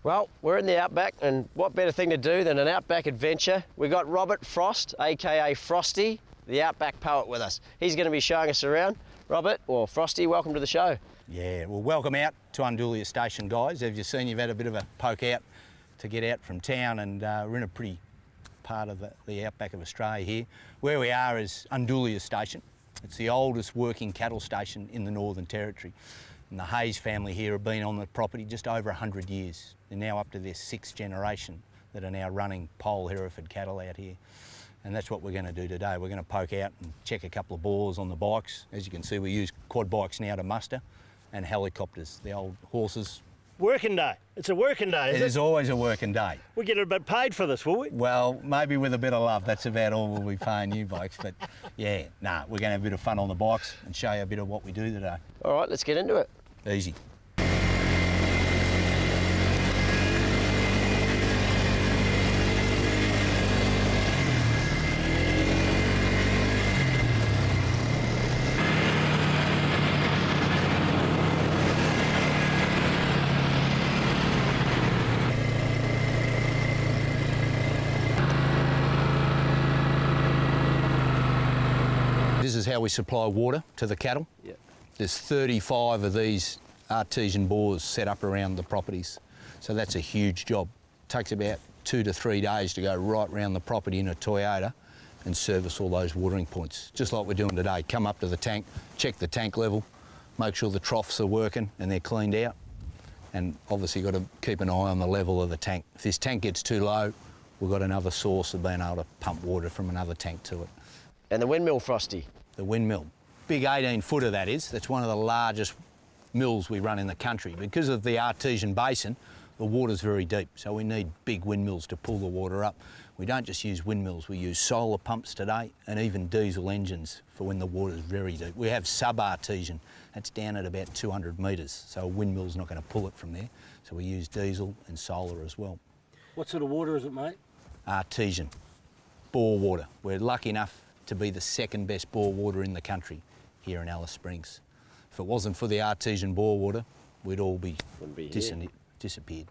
Well, we're in the Outback, and what better thing to do than an Outback adventure? We got Robert Frost, aka Frosty, the Outback poet, with us. He's going to be showing us around. Robert, or Frosty, welcome to the show. Yeah, well, welcome out to Undulia Station, guys. As you've seen, you've had a bit of a poke out to get out from town, and we're in a pretty part of the Outback of Australia here. Where we are is Undulia Station. It's the oldest working cattle station in the Northern Territory. And the Hayes family here have been on the property just over 100 years. They're now up to their 6th generation that are now running pole Hereford cattle out here. And that's what we're going to do today. We're going to poke out and check a couple of bores on the bikes. As you can see, we use quad bikes now to muster, and helicopters, the old horses. Working day. It's a working day, isn't it? It is always a working day. We get a bit paid for this, will we? Well, maybe with a bit of love. That's about all we'll be paying you blokes. But yeah, we're going to have a bit of fun on the bikes and show you a bit of what we do today. All right, let's get into it. Easy. This is how we supply water to the cattle. Yep. There's 35 of these artesian bores set up around the properties. So that's a huge job. Takes about 2 to 3 days to go right around the property in a Toyota and service all those watering points. Just like we're doing today. Come up to the tank, check the tank level, make sure the troughs are working and they're cleaned out. And obviously got to keep an eye on the level of the tank. If this tank gets too low, we've got another source of being able to pump water from another tank to it. And the windmill, Frosty. The windmill. Big 18-footer that is. That's one of the largest mills we run in the country. Because of the artesian basin, the water's very deep, so we need big windmills to pull the water up. We don't just use windmills, we use solar pumps today and even diesel engines for when the water's very deep. We have sub-artesian, that's down at about 200 metres, so a windmill's not going to pull it from there. So we use diesel and solar as well. What sort of water is it, mate? Artesian, bore water. We're lucky enough to be the 2nd best bore water in the country here in Alice Springs. If it wasn't for the artesian bore water, we'd all be disappeared.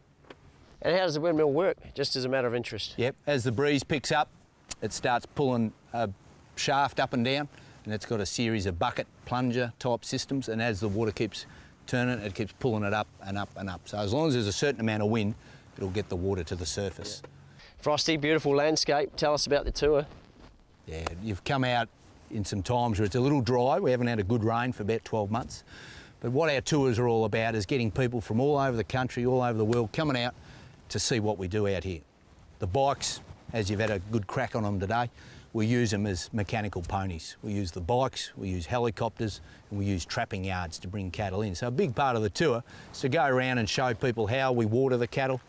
And how does the windmill work, just as a matter of interest? Yep, as the breeze picks up, it starts pulling a shaft up and down, and it's got a series of bucket plunger type systems, and as the water keeps turning, it keeps pulling it up and up and up. So as long as there's a certain amount of wind, it'll get the water to the surface. Yeah. Frosty, beautiful landscape. Tell us about the tour. Yeah, you've come out in some times where it's a little dry. We haven't had a good rain for about 12 months. But what our tours are all about is getting people from all over the country, all over the world, coming out to see what we do out here. The bikes, as you've had a good crack on them today, we use them as mechanical ponies. We use the bikes, we use helicopters, and we use trapping yards to bring cattle in. So a big part of the tour is to go around and show people how we water the cattle,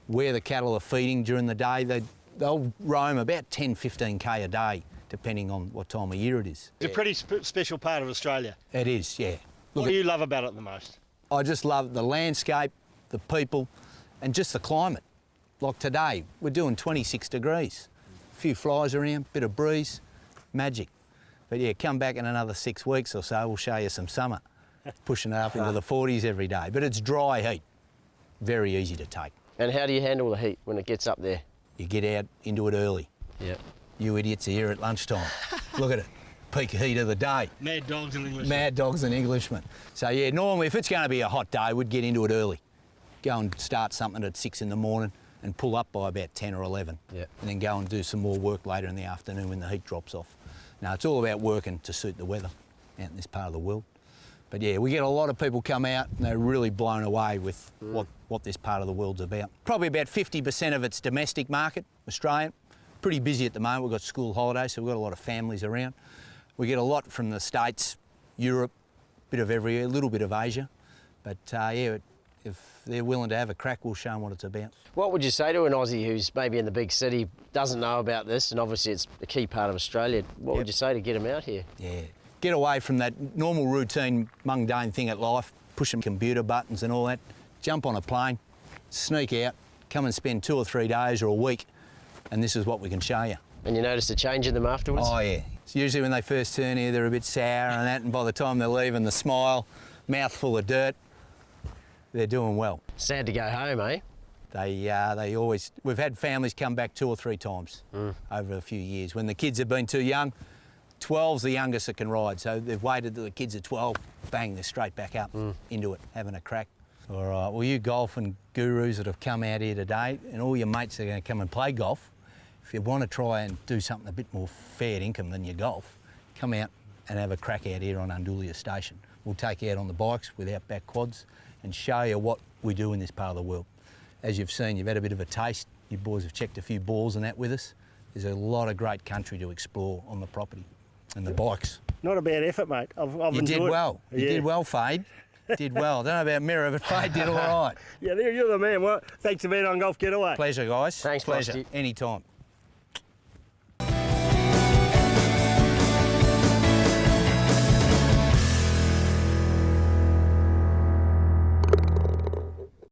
where the cattle are feeding during the day. They'll roam about 10, 15K a day, depending on what time of year it is. It's a pretty special part of Australia. It is, yeah. What do you love about it the most? I just love the landscape, the people, and just the climate. Like today, we're doing 26 degrees. A few flies around, bit of breeze, magic. But yeah, come back in another 6 weeks or so, we'll show you some summer. Pushing it up into the 40s every day. But it's dry heat, very easy to take. And how do you handle the heat when it gets up there? You get out into it early. Yep. You idiots are here at lunchtime. Look at it, peak heat of the day. Mad dogs and Englishmen. Mad dogs and Englishmen. So yeah, normally if it's going to be a hot day, we'd get into it early. Go and start something at 6 in the morning and pull up by about 10 or 11. Yep. And then go and do some more work later in the afternoon when the heat drops off. Now, it's all about working to suit the weather out in this part of the world. But yeah, we get a lot of people come out and they're really blown away with what this part of the world's about. Probably about 50% of it's domestic market, Australian. Pretty busy at the moment. We've got school holidays, so we've got a lot of families around. We get a lot from the States, Europe, bit of everywhere, a little bit of Asia. But yeah, if they're willing to have a crack, we'll show them what it's about. What would you say to an Aussie who's maybe in the big city, doesn't know about this, and obviously it's a key part of Australia? What would you say to get them out here? Yeah, get away from that normal routine, mundane thing at life, pushing computer buttons and all that. Jump on a plane, sneak out, come and spend 2 or 3 days or a week, and this is what we can show you. And you notice a change in them afterwards? Oh yeah. It's usually when they first turn here, they're a bit sour and that, and by the time they're leaving, the smile, mouth full of dirt, they're doing well. Sad to go home, eh? They always, we've had families come back 2 or 3 times over a few years. When the kids have been too young, 12's the youngest that can ride, so they've waited till the kids are 12, bang, they're straight back up into it, having a crack. All right, well, you golfing gurus that have come out here today, and all your mates that are going to come and play golf, if you want to try and do something a bit more fair income than your golf, come out and have a crack out here on Undulia Station. We'll take you out on the bikes with Outback quads and show you what we do in this part of the world. As you've seen, you've had a bit of a taste. You boys have checked a few balls and that with us. There's a lot of great country to explore on the property and the bikes. Not a bad effort, mate. I've You did enjoyed well. it. You did well, Fade. Did well. Don't know about Mirror, but Fade did all right. Yeah, you're the man. Well, thanks for being on Golf Getaway. Pleasure, guys. Thanks, Pleasure. Frosty. Anytime.